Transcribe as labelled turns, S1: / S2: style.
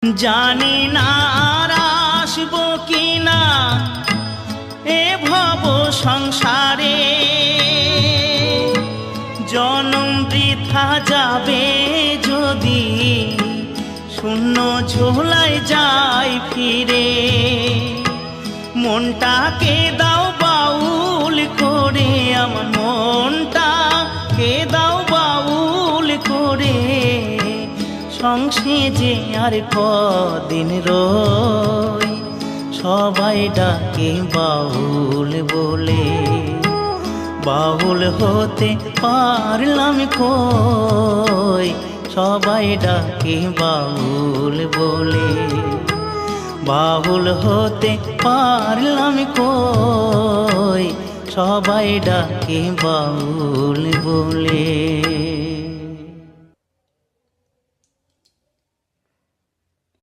S1: জানি না আর আসবো কিনা এ ভব সংসারে, জনম বৃথা যাবে যদি শূন্য ঝোলায় যাই ফিরে। মনটাকে দাও বাউল করে, আমার মনটাকে দাও বাউল করে, সংসে যে আর কদিন রই, সবাই ডাকে বাউল বলে। বাউল হতে পারলাম কই, সবাই ডাকে বাউল বলে। বাউল হতে পারলাম কই, সবাই ডাকে বাউল বলে।